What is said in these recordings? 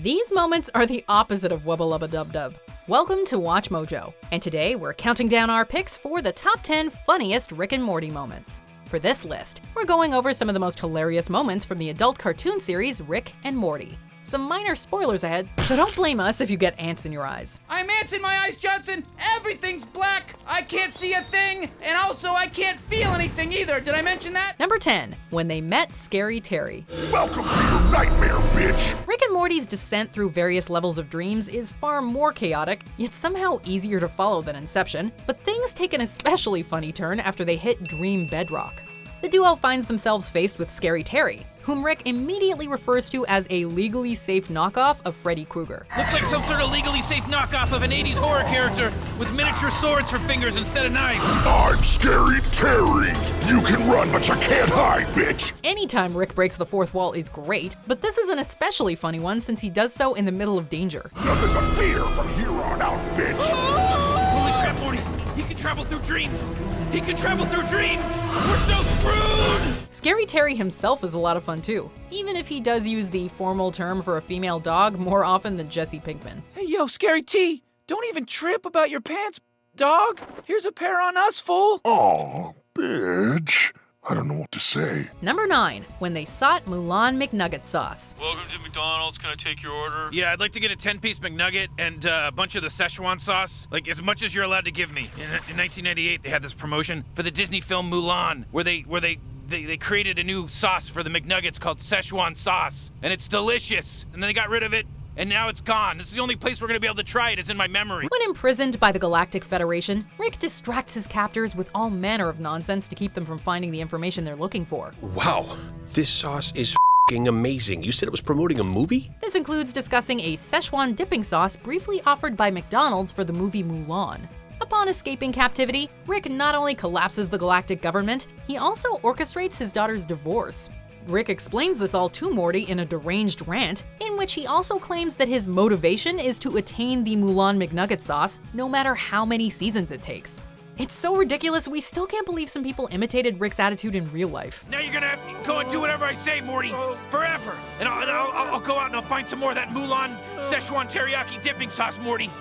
These moments are the opposite of Wubba Lubba Dub-Dub. Welcome to Watch Mojo, and today we're counting down our picks for the top 10 funniest Rick and Morty moments. For this list, we're going over some of the most hilarious moments from the adult cartoon series Rick and Morty. Some minor spoilers ahead, so don't blame us if you get ants in your eyes. I'm ants in my eyes, Johnson! Everything's black! I can't see a thing, and also I can't feel anything either. Did I mention that? Number 10, when they met Scary Terry. Welcome to your nightmare, bitch! Rick and Morty's descent through various levels of dreams is far more chaotic, yet somehow easier to follow than Inception, but things take an especially funny turn after they hit dream bedrock. The duo finds themselves faced with Scary Terry, whom Rick immediately refers to as a legally safe knockoff of Freddy Krueger. Looks like some sort of legally safe knockoff of an 80s horror character with miniature swords for fingers instead of knives. I'm Scary Terry! You can run, but you can't hide, bitch! Anytime Rick breaks the fourth wall is great, but this is an especially funny one since he does so in the middle of danger. Nothing but fear from here on out, bitch! Holy crap, Morty! He can travel through dreams! He can travel through dreams! We're so screwed! Scary Terry himself is a lot of fun too, even if he does use the formal term for a female dog more often than Jesse Pinkman. Hey, yo, Scary T, don't even trip about your pants, dog. Here's a pair on us, fool. Aw, bitch. I don't know what to say. Number 9, when they sought Mulan McNugget sauce. Welcome to McDonald's. Can I take your order? Yeah, I'd like to get a 10-piece McNugget and a bunch of the Szechuan sauce. Like, as much as you're allowed to give me. In 1998, they had this promotion for the Disney film Mulan, where they created a new sauce for the McNuggets called Szechuan Sauce. And it's delicious. And then they got rid of it, and now it's gone. This is the only place we're gonna be able to try it, is in my memory. When imprisoned by the Galactic Federation, Rick distracts his captors with all manner of nonsense to keep them from finding the information they're looking for. Wow, this sauce is f***ing amazing. You said it was promoting a movie? This includes discussing a Szechuan dipping sauce briefly offered by McDonald's for the movie Mulan. Upon escaping captivity, Rick not only collapses the galactic government, he also orchestrates his daughter's divorce. Rick explains this all to Morty in a deranged rant, in which he also claims that his motivation is to attain the Mulan McNugget sauce, no matter how many seasons it takes. It's so ridiculous, we still can't believe some people imitated Rick's attitude in real life. Now you're gonna have to go and do whatever I say, Morty, forever. And I'll go out and I'll find some more of that Mulan Szechuan teriyaki dipping sauce, Morty.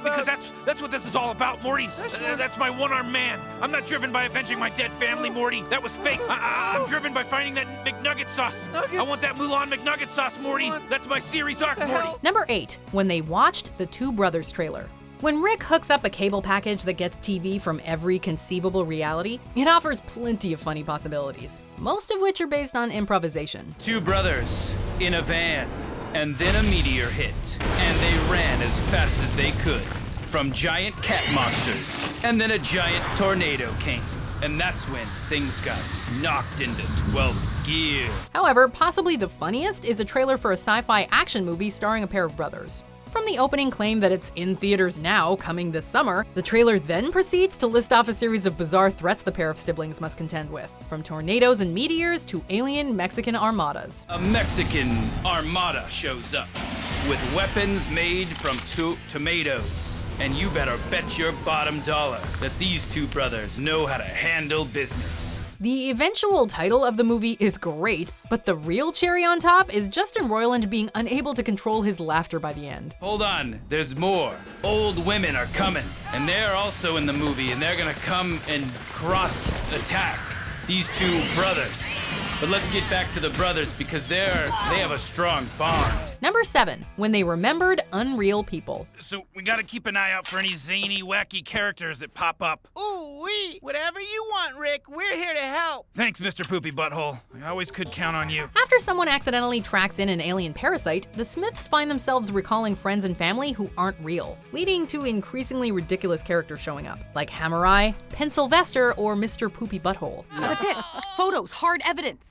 Because that's what this is all about, Morty. That's my one-armed man. I'm not driven by avenging my dead family, Morty. That was fake. I'm driven by finding that McNugget sauce. I want that Mulan McNugget sauce, Morty. That's my series arc, Morty. Number 8, when they watched the Two Brothers trailer. When Rick hooks up a cable package that gets TV from every conceivable reality, it offers plenty of funny possibilities, most of which are based on improvisation. Two brothers in a van, and then a meteor hit, and they ran as fast as they could from giant cat monsters, and then a giant tornado came, and that's when things got knocked into 12th gear. However, possibly the funniest is a trailer for a sci-fi action movie starring a pair of brothers. From the opening claim that it's in theaters now, coming this summer, the trailer then proceeds to list off a series of bizarre threats the pair of siblings must contend with, from tornadoes and meteors to alien Mexican armadas. A Mexican armada shows up with weapons made from tomatoes. And you better bet your bottom dollar that these two brothers know how to handle business. The eventual title of the movie is great, but the real cherry on top is Justin Roiland being unable to control his laughter by the end. Hold on, there's more. Old women are coming, and they're also in the movie, and they're gonna come and cross-attack these two brothers. But let's get back to the brothers because they have a strong bond. Number 7, when they remembered unreal people. So we gotta keep an eye out for any zany, wacky characters that pop up. Ooh-wee, whatever you want, Rick. We're here to help. Thanks, Mr. Poopy Butthole. I always could count on you. After someone accidentally tracks in an alien parasite, the Smiths find themselves recalling friends and family who aren't real, leading to increasingly ridiculous characters showing up, like Hammer Eye, Pencilvester, or Mr. Poopy Butthole. That's it. Photos, hard evidence.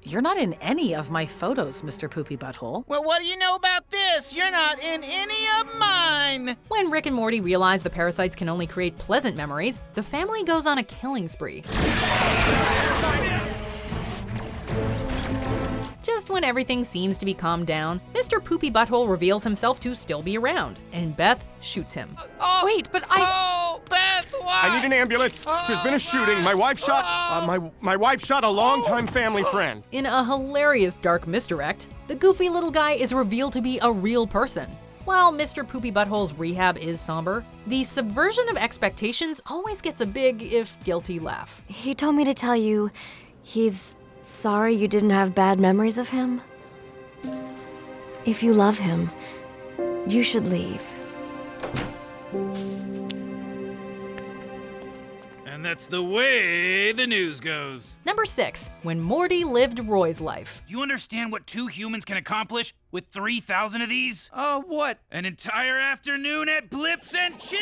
You're not in any of my photos, Mr. Poopy Butthole. Well, what do you know about this? You're not in any of mine. When Rick and Morty realize the parasites can only create pleasant memories, the family goes on a killing spree. Just when everything seems to be calmed down, Mr. Poopy Butthole reveals himself to still be around, and Beth shoots him. Wait, but Oh, Beth, why? I need an ambulance. There's been a shooting. My wife shot. My wife shot a longtime family friend. In a hilarious dark misdirect, the goofy little guy is revealed to be a real person. While Mr. Poopy Butthole's rehab is somber, the subversion of expectations always gets a big, if guilty, laugh. He told me to tell you he's sorry you didn't have bad memories of him. If you love him, you should leave. And that's the way the news goes. Number 6, when Morty lived Roy's life. Do you understand what 2 humans can accomplish with 3,000 of these? What? An entire afternoon at Blips and Chips!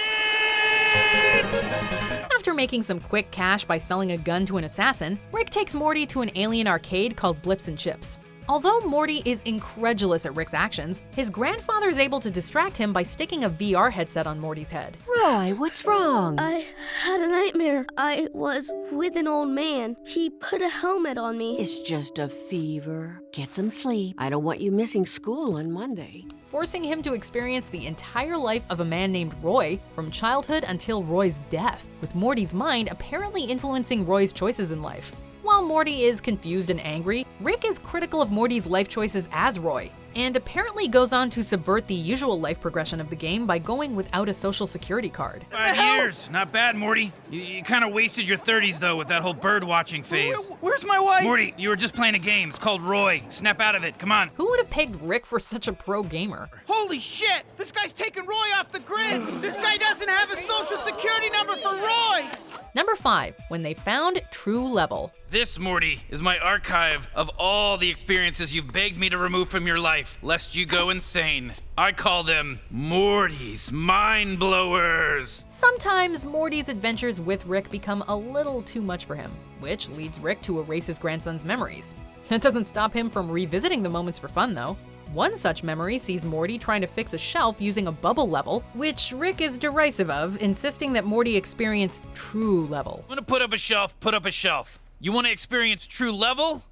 After making some quick cash by selling a gun to an assassin, Rick takes Morty to an alien arcade called Blips and Chips. Although Morty is incredulous at Rick's actions, his grandfather is able to distract him by sticking a VR headset on Morty's head. Roy, what's wrong? I had a nightmare. I was with an old man. He put a helmet on me. It's just a fever. Get some sleep. I don't want you missing school on Monday. Forcing him to experience the entire life of a man named Roy, from childhood until Roy's death, with Morty's mind apparently influencing Roy's choices in life. While Morty is confused and angry, Rick is critical of Morty's life choices as Roy, and apparently goes on to subvert the usual life progression of the game by going without a social security card. 5 years, not bad, Morty. You kind of wasted your 30s, though, with that whole bird-watching phase. Where's my wife? Morty, you were just playing a game. It's called Roy. Snap out of it, come on. Who would have pegged Rick for such a pro gamer? Holy shit! This guy's taking Roy off the grid! This guy doesn't have a social security number for Roy! Number 5, when they found True Level. This, Morty, is my archive of all the experiences you've begged me to remove from your life, lest you go insane. I call them Morty's Mind Blowers. Sometimes Morty's adventures with Rick become a little too much for him, which leads Rick to erase his grandson's memories. That doesn't stop him from revisiting the moments for fun, though. One such memory sees Morty trying to fix a shelf using a bubble level, which Rick is derisive of, insisting that Morty experience True Level. I'm gonna put up a shelf, put up a shelf. You wanna experience True Level?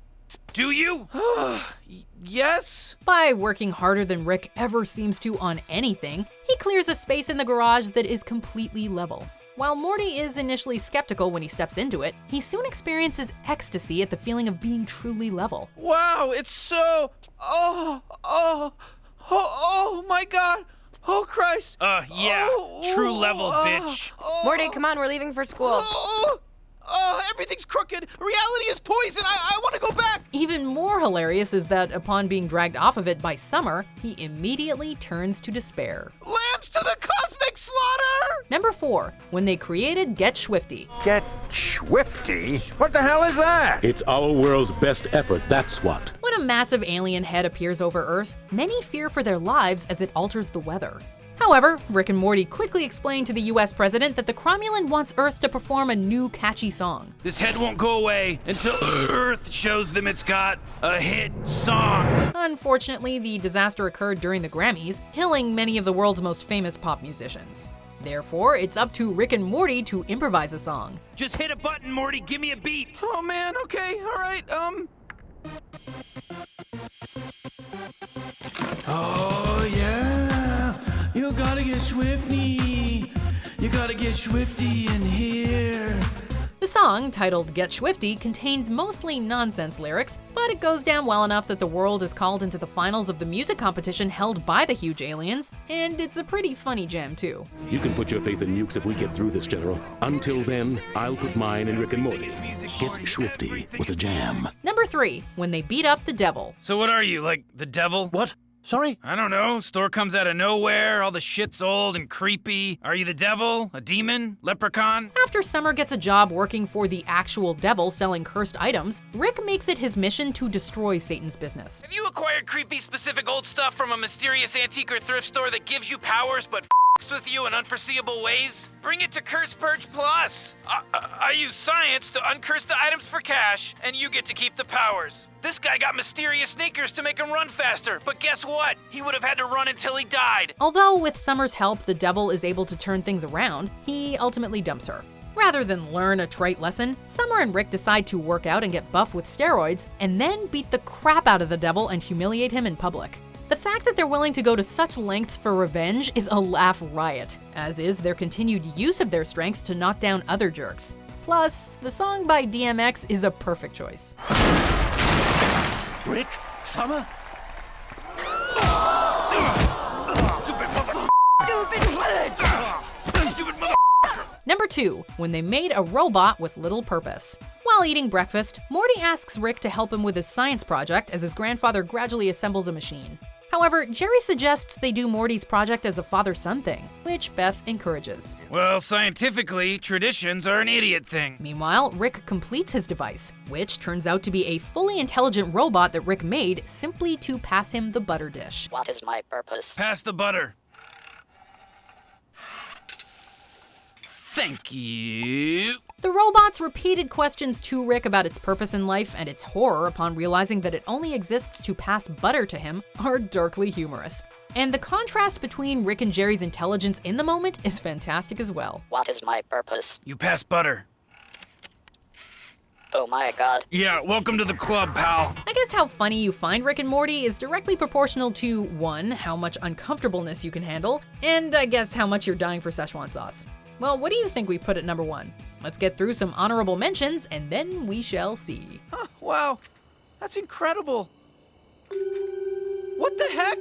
Do you? Yes? By working harder than Rick ever seems to on anything, he clears a space in the garage that is completely level. While Morty is initially skeptical when he steps into it, he soon experiences ecstasy at the feeling of being truly level. Wow, it's so... Oh my god! Oh Christ! Yeah, True Level, bitch. Morty, come on, we're leaving for school. Everything's crooked. Reality is poison. I want to go back. Even more hilarious is that upon being dragged off of it by Summer, he immediately turns to despair. Lambs to the cosmic slaughter! Number 4, when they created Get Schwifty. Get Schwifty? What the hell is that? It's our world's best effort, that's what. When a massive alien head appears over Earth, many fear for their lives as it alters the weather. However, Rick and Morty quickly explain to the US president that the Cromulent wants Earth to perform a new catchy song. This head won't go away until Earth shows them it's got a hit song. Unfortunately, the disaster occurred during the Grammys, killing many of the world's most famous pop musicians. Therefore, it's up to Rick and Morty to improvise a song. Just hit a button, Morty, give me a beat. Oh man, okay, alright, Oh yeah, you gotta get Schwifty. You gotta get Schwifty in here. The song, titled Get Schwifty, contains mostly nonsense lyrics, but it goes down well enough that the world is called into the finals of the music competition held by the huge aliens, and it's a pretty funny jam too. You can put your faith in nukes if we get through this, General. Until then, I'll put mine in Rick and Morty. Get Schwifty with a jam. Number 3, when they beat up the devil. So what are you, like the devil? What? Sorry? I don't know. Store comes out of nowhere, all the shit's old and creepy. Are you the devil? A demon? Leprechaun? After Summer gets a job working for the actual devil selling cursed items, Rick makes it his mission to destroy Satan's business. Have you acquired creepy specific old stuff from a mysterious antique or thrift store that gives you powers but f***s with you in unforeseeable ways? Bring it to Curse Purge Plus. I use science to uncurse the items for cash, and you get to keep the powers. This guy got mysterious sneakers to make him run faster, but guess what? He would have had to run until he died. Although with Summer's help, the devil is able to turn things around, he ultimately dumps her. Rather than learn a trite lesson, Summer and Rick decide to work out and get buff with steroids, and then beat the crap out of the devil and humiliate him in public. The fact that they're willing to go to such lengths for revenge is a laugh riot, as is their continued use of their strength to knock down other jerks. Plus, the song by DMX is a perfect choice. Rick? Summer? Stupid mother... Stupid bitch! Stupid mother... Number 2, when they made a robot with little purpose. While eating breakfast, Morty asks Rick to help him with his science project as his grandfather gradually assembles a machine. However, Jerry suggests they do Morty's project as a father-son thing, which Beth encourages. Well, scientifically, traditions are an idiot thing. Meanwhile, Rick completes his device, which turns out to be a fully intelligent robot that Rick made simply to pass him the butter dish. What is my purpose? Pass the butter. Thank you. The robot's repeated questions to Rick about its purpose in life and its horror upon realizing that it only exists to pass butter to him are darkly humorous. And the contrast between Rick and Jerry's intelligence in the moment is fantastic as well. What is my purpose? You pass butter. Oh my god. Yeah, welcome to the club, pal. I guess how funny you find Rick and Morty is directly proportional to 1, how much uncomfortableness you can handle, and I guess how much you're dying for Szechuan sauce. Well, what do you think we put at number 1? Let's get through some honorable mentions, and then we shall see. Huh, wow, that's incredible. What the heck?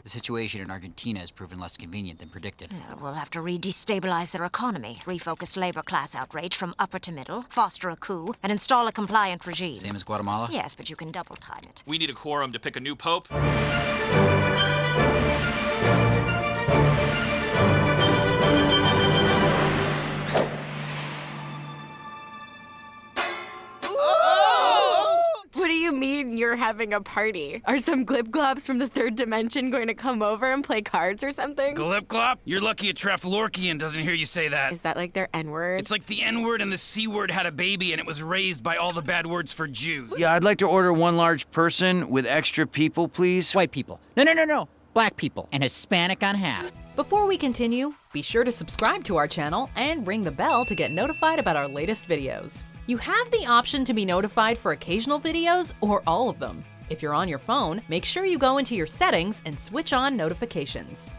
The situation in Argentina has proven less convenient than predicted. Well, we'll have to re-destabilize their economy, refocus labor class outrage from upper to middle, foster a coup, and install a compliant regime. Same as Guatemala? Yes, but you can double time it. We need a quorum to pick a new pope. You're having a party. Are some glib-globs from the third dimension going to come over and play cards or something? Glip-glop? You're lucky a Traflorkian doesn't hear you say that. Is that like their N-word? It's like the N-word and the C-word had a baby and it was raised by all the bad words for Jews. Yeah, I'd like to order one large person with extra people, please. White people. No. Black people. And Hispanic on half. Before we continue, be sure to subscribe to our channel and ring the bell to get notified about our latest videos. You have the option to be notified for occasional videos or all of them. If you're on your phone, make sure you go into your settings and switch on notifications.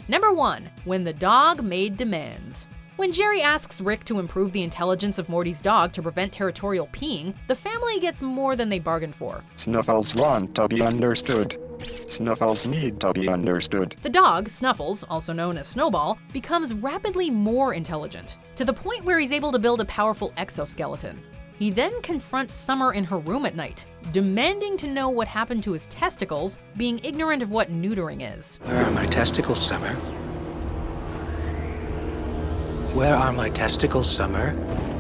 Number 1, when the dog made demands. When Jerry asks Rick to improve the intelligence of Morty's dog to prevent territorial peeing, the family gets more than they bargained for. Snuffles want to be understood. Snuffles need to be understood. The dog, Snuffles, also known as Snowball, becomes rapidly more intelligent, to the point where he's able to build a powerful exoskeleton. He then confronts Summer in her room at night, demanding to know what happened to his testicles, being ignorant of what neutering is. Where are my testicles, Summer? Where are my testicles, Summer?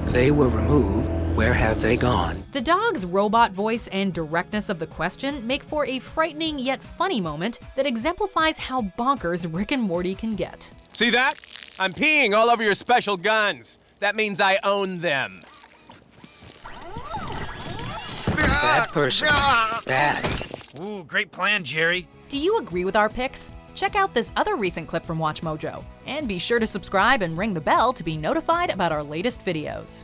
They were removed. Where have they gone? The dog's robot voice and directness of the question make for a frightening yet funny moment that exemplifies how bonkers Rick and Morty can get. See that? I'm peeing all over your special guns. That means I own them. Bad person. Bad. Ooh, great plan, Jerry. Do you agree with our picks? Check out this other recent clip from WatchMojo, and be sure to subscribe and ring the bell to be notified about our latest videos.